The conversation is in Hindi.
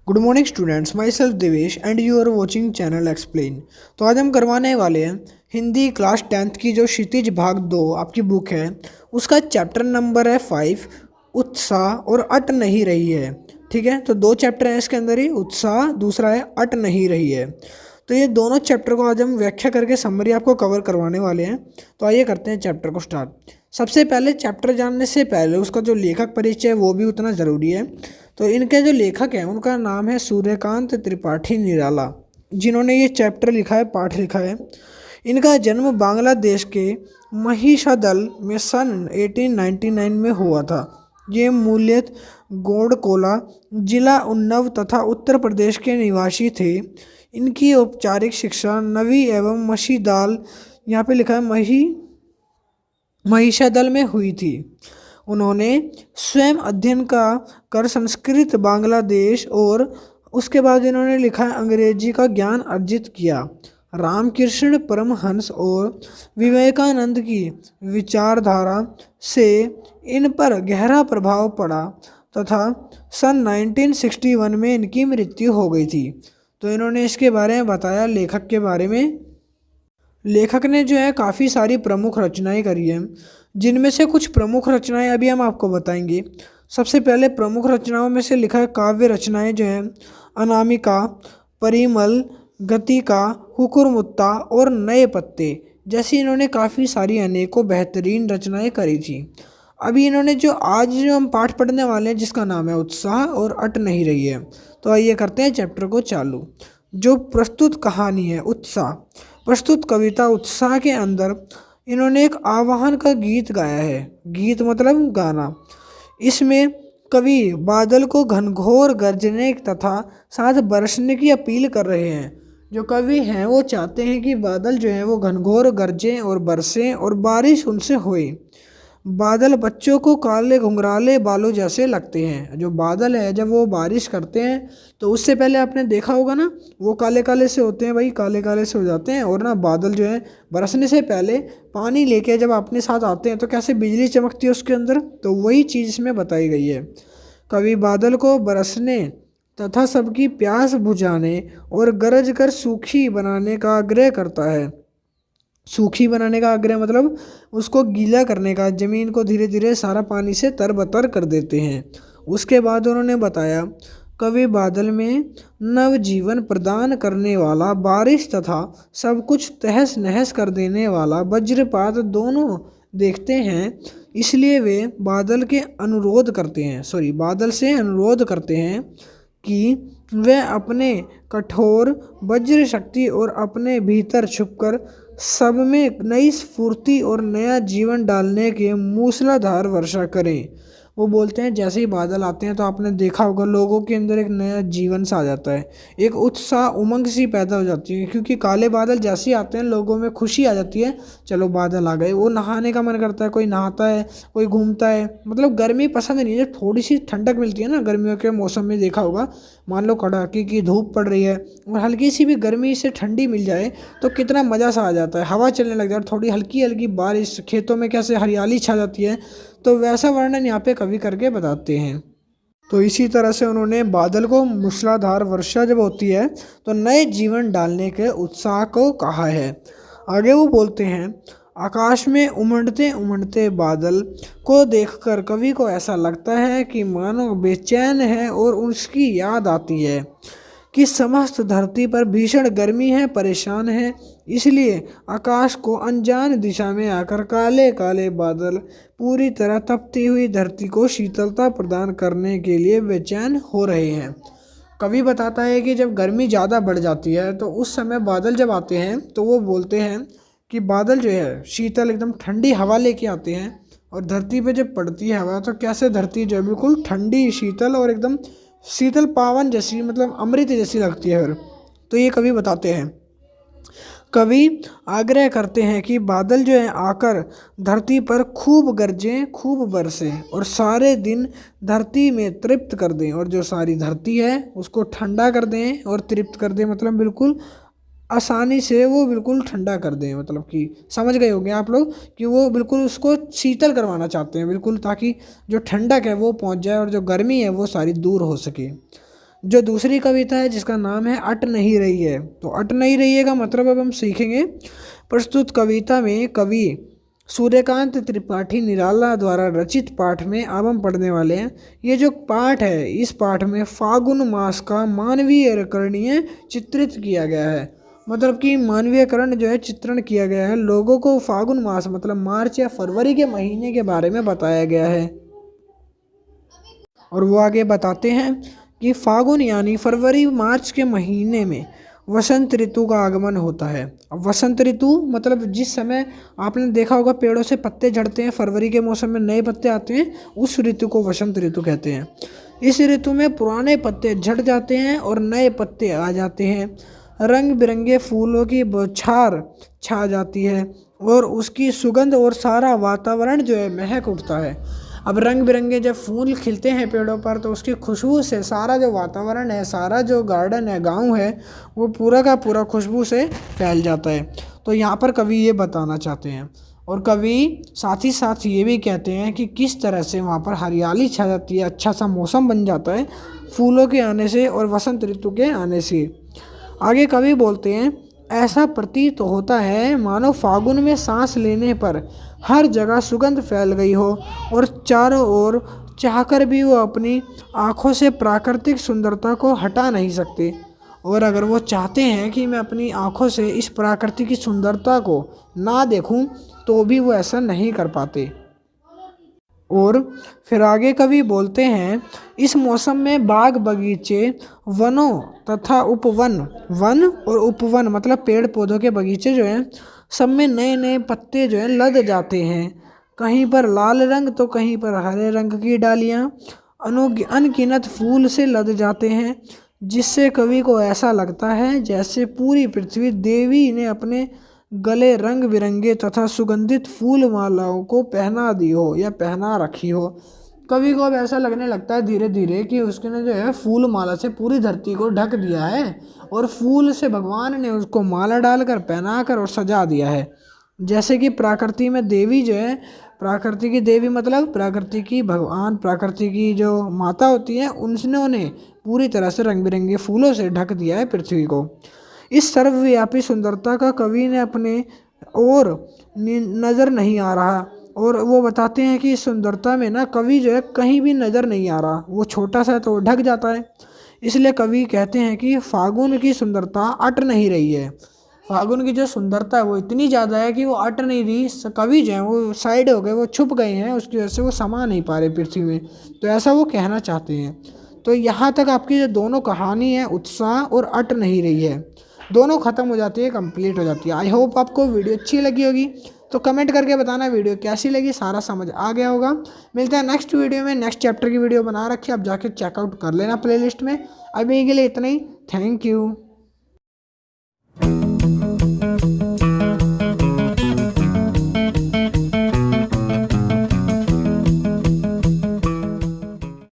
Good morning students, myself Devesh and you are watching channel explain. तो आज हम करवाने वाले हैं हिंदी क्लास 10th की जो क्षितिज भाग 2 आपकी बुक है, उसका चैप्टर नंबर है 5, उत्साह और अट नहीं रही है। ठीक है, तो दो चैप्टर हैं इसके अंदर ही, उत्साह, दूसरा है अट नहीं रही है। तो ये दोनों चैप्टर को आज हम व्याख्या करके समरी आपको कवर करवाने वाले हैं। तो आइए करते हैं चैप्टर को स्टार्ट। सबसे पहले चैप्टर जानने से पहले उसका जो लेखक परिचय है वो भी उतना ज़रूरी है। तो इनके जो लेखक हैं उनका नाम है सूर्यकांत त्रिपाठी निराला, जिन्होंने ये चैप्टर लिखा है, पाठ लिखा है। इनका जन्म बांग्लादेश के महिषादल में सन 1899 में हुआ था। ये मूलतः गोंडकोला जिला उन्नाव तथा उत्तर प्रदेश के निवासी थे। इनकी औपचारिक शिक्षा नवी एवं मशीदाल, यहाँ पे लिखा है महिषादल में हुई थी। उन्होंने स्वयं अध्ययन का कर संस्कृत, बांग्लादेश और उसके बाद इन्होंने लिखा है अंग्रेजी का ज्ञान अर्जित किया। रामकृष्ण परमहंस और विवेकानंद की विचारधारा से इन पर गहरा प्रभाव पड़ा तथा सन 1961 में इनकी मृत्यु हो गई थी। तो इन्होंने इसके बारे में बताया, लेखक के बारे में। लेखक ने जो है काफ़ी सारी प्रमुख रचनाएं करी हैं, जिनमें से कुछ प्रमुख रचनाएं अभी हम आपको बताएंगे। सबसे पहले प्रमुख रचनाओं में से लिखा है काव्य रचनाएं जो हैं अनामिका, परिमल, गतिका, हुकुरमुत्ता और नए पत्ते जैसी इन्होंने काफ़ी सारी अनेकों बेहतरीन रचनाएं करी थी। अभी इन्होंने जो आज जो हम पाठ पढ़ने वाले हैं जिसका नाम है उत्साह और अट नहीं रही है। तो आइए करते हैं चैप्टर को चालू। जो प्रस्तुत कहानी है उत्साह, प्रस्तुत कविता उत्साह के अंदर इन्होंने एक आह्वान का गीत गाया है। गीत मतलब गाना। इसमें कवि बादल को घनघोर गरजने तथा साथ बरसने की अपील कर रहे हैं। जो कवि हैं वो चाहते हैं कि बादल जो है वो घनघोर गरजें और बरसें और बारिश उनसे होए। बादल बच्चों को काले घुंघराले बालों जैसे लगते हैं। जो बादल है जब वो बारिश करते हैं तो उससे पहले आपने देखा होगा ना, वो काले काले से होते हैं भाई, काले काले से हो जाते हैं। और ना बादल जो है बरसने से पहले पानी लेके जब अपने साथ आते हैं तो कैसे बिजली चमकती है उसके अंदर, तो वही चीज़ इसमें बताई गई है। कवि बादल को बरसने तथा सबकी प्यास बुझाने और गरज कर सूखी बनाने का आग्रह करता है। सूखी बनाने का आग्रह मतलब उसको गीला करने का, ज़मीन को धीरे धीरे सारा पानी से तरबतर कर देते हैं। उसके बाद उन्होंने बताया कवि बादल में नव जीवन प्रदान करने वाला बारिश तथा सब कुछ तहस नहस कर देने वाला वज्रपात दोनों देखते हैं, इसलिए वे बादल से अनुरोध करते हैं कि वे अपने कठोर वज्र शक्ति और अपने भीतर छुपकर सब में नई स्फूर्ति और नया जीवन डालने के मूसलाधार वर्षा करें। वो बोलते हैं जैसे ही बादल आते हैं तो आपने देखा होगा लोगों के अंदर एक नया जीवन सा आ जाता है, एक उत्साह उमंग सी पैदा हो जाती है। क्योंकि काले बादल जैसे ही आते हैं लोगों में खुशी आ जाती है, चलो बादल आ गए। वो नहाने का मन करता है, कोई नहाता है, कोई घूमता है। मतलब गर्मी पसंद नहीं है, जब थोड़ी सी ठंडक मिलती है ना गर्मियों के मौसम में, देखा होगा, मान लो कड़ाके की धूप पड़ रही है और हल्की सी भी गर्मी से ठंडी मिल जाए तो कितना मज़ा सा आ जाता है, हवा चलने लग जाए, थोड़ी हल्की हल्की बारिश, खेतों में कैसे हरियाली छा जाती है। तो वैसा वर्णन यहाँ पे कवि करके बताते हैं। तो इसी तरह से उन्होंने बादल को मूसलाधार वर्षा जब होती है तो नए जीवन डालने के उत्साह को कहा है। आगे वो बोलते हैं आकाश में उमड़ते उमड़ते बादल को देखकर कवि को ऐसा लगता है कि मानो बेचैन है और उसकी याद आती है कि समस्त धरती पर भीषण गर्मी है, परेशान है। इसलिए आकाश को अनजान दिशा में आकर काले काले बादल पूरी तरह तपती हुई धरती को शीतलता प्रदान करने के लिए बेचैन हो रहे हैं। कवि बताता है कि जब गर्मी ज़्यादा बढ़ जाती है तो उस समय बादल जब आते हैं तो वो बोलते हैं कि बादल जो है शीतल एकदम ठंडी हवा लेके आते हैं और धरती पे जब पड़ती है हवा तो कैसे धरती जो है बिल्कुल ठंडी शीतल और एकदम शीतल पावन जैसी, मतलब अमृत जैसी लगती है फिर। तो ये कवि बताते हैं। कवि आग्रह करते हैं कि बादल जो है आकर धरती पर खूब गरजें, खूब बरसें और सारे दिन धरती में तृप्त कर दें, और जो सारी धरती है उसको ठंडा कर दें और तृप्त कर दें, मतलब बिल्कुल आसानी से वो बिल्कुल ठंडा कर दें। मतलब कि समझ गए होंगे आप लोग कि वो बिल्कुल उसको शीतल करवाना चाहते हैं बिल्कुल, ताकि जो ठंडक है वो पहुंच जाए और जो गर्मी है वो सारी दूर हो सके। जो दूसरी कविता है जिसका नाम है अट नहीं रही है। तो अट नहीं रही है का मतलब अब हम सीखेंगे। प्रस्तुत कविता में कवि सूर्यकांत त्रिपाठी निराला द्वारा रचित पाठ में अब हम पढ़ने वाले हैं। ये जो पाठ है, इस पाठ में फागुन मास का मानवीय करणीय चित्रित किया गया है। मतलब कि मानवीयकरण जो है चित्रण किया गया है, लोगों को फागुन मास मतलब मार्च या फरवरी के महीने के बारे में बताया गया है। और वो आगे बताते हैं कि फागुन यानी फरवरी मार्च के महीने में वसंत ऋतु का आगमन होता है। अब वसंत ऋतु मतलब जिस समय आपने देखा होगा पेड़ों से पत्ते झड़ते हैं, फरवरी के मौसम में नए पत्ते आते हैं, उस ऋतु को वसंत ऋतु कहते हैं। इस ऋतु में पुराने पत्ते झड़ जाते हैं और नए पत्ते आ जाते हैं। रंग बिरंगे फूलों की बौछार छा जाती है और उसकी सुगंध और सारा वातावरण जो है महक उठता है। अब रंग बिरंगे जब फूल खिलते हैं पेड़ों पर तो उसकी खुशबू से सारा जो वातावरण है, सारा जो गार्डन है, गांव है, वो पूरा का पूरा खुशबू से फैल जाता है। तो यहाँ पर कवि ये बताना चाहते हैं। और कवि साथ ही साथ ये भी कहते हैं कि किस तरह से वहाँ पर हरियाली छा जाती है, अच्छा सा मौसम बन जाता है फूलों के आने से और वसंत ऋतु के आने से। आगे कवि बोलते हैं, ऐसा प्रतीत होता है मानो फागुन में सांस लेने पर हर जगह सुगंध फैल गई हो और चारों ओर चाहकर भी वो अपनी आँखों से प्राकृतिक सुंदरता को हटा नहीं सकते। और अगर वो चाहते हैं कि मैं अपनी आँखों से इस प्रकृति की सुंदरता को ना देखूं तो भी वो ऐसा नहीं कर पाते। और फिर आगे कवि बोलते हैं, इस मौसम में बाग बगीचे, वनों तथा उपवन, वन और उपवन मतलब पेड़ पौधों के बगीचे जो हैं, सब में नए नए पत्ते जो हैं लद जाते हैं। कहीं पर लाल रंग तो कहीं पर हरे रंग की डालियाँ अनगिनत फूल से लद जाते हैं, जिससे कवि को ऐसा लगता है जैसे पूरी पृथ्वी देवी ने अपने गले रंग बिरंगे तथा सुगंधित फूल मालाओं को पहना दी हो या पहना रखी हो। कवि को अब ऐसा लगने लगता है धीरे धीरे कि उसने जो है फूल माला से पूरी धरती को ढक दिया है और फूल से भगवान ने उसको माला डालकर पहनाकर और सजा दिया है। जैसे कि प्रकृति में देवी जो है, प्रकृति की देवी मतलब प्रकृति की भगवान, प्रकृति की जो माता होती है, उन्होंने पूरी तरह से रंग बिरंगे फूलों से ढक दिया है पृथ्वी को। इस सर्वव्यापी सुंदरता का कवि ने अपने और नज़र नहीं आ रहा और वो बताते हैं कि इस सुंदरता में ना कवि जो है कहीं भी नज़र नहीं आ रहा, वो छोटा सा तो ढक जाता है। इसलिए कवि कहते हैं कि फागुन की सुंदरता अट नहीं रही है। फागुन की जो सुंदरता है वो इतनी ज़्यादा है कि वो अट नहीं रही। कवि जो है वो साइड हो गए, वो छुप गए हैं, उसकी वजह से वो समा नहीं पा रहे पृथ्वी में। तो ऐसा वो कहना चाहते हैं। तो यहाँ तक आपकी जो दोनों कहानी है, उत्साह और अट नहीं रही है, दोनों ख़त्म हो जाती है, कंप्लीट हो जाती है। आई होप आपको वीडियो अच्छी लगी होगी। तो कमेंट करके बताना वीडियो कैसी लगी, सारा समझ आ गया होगा। मिलते हैं नेक्स्ट वीडियो में। नेक्स्ट चैप्टर की वीडियो बना रखी है, आप जाके चेकआउट कर लेना प्लेलिस्ट में। अभी के लिए इतना ही, थैंक यू।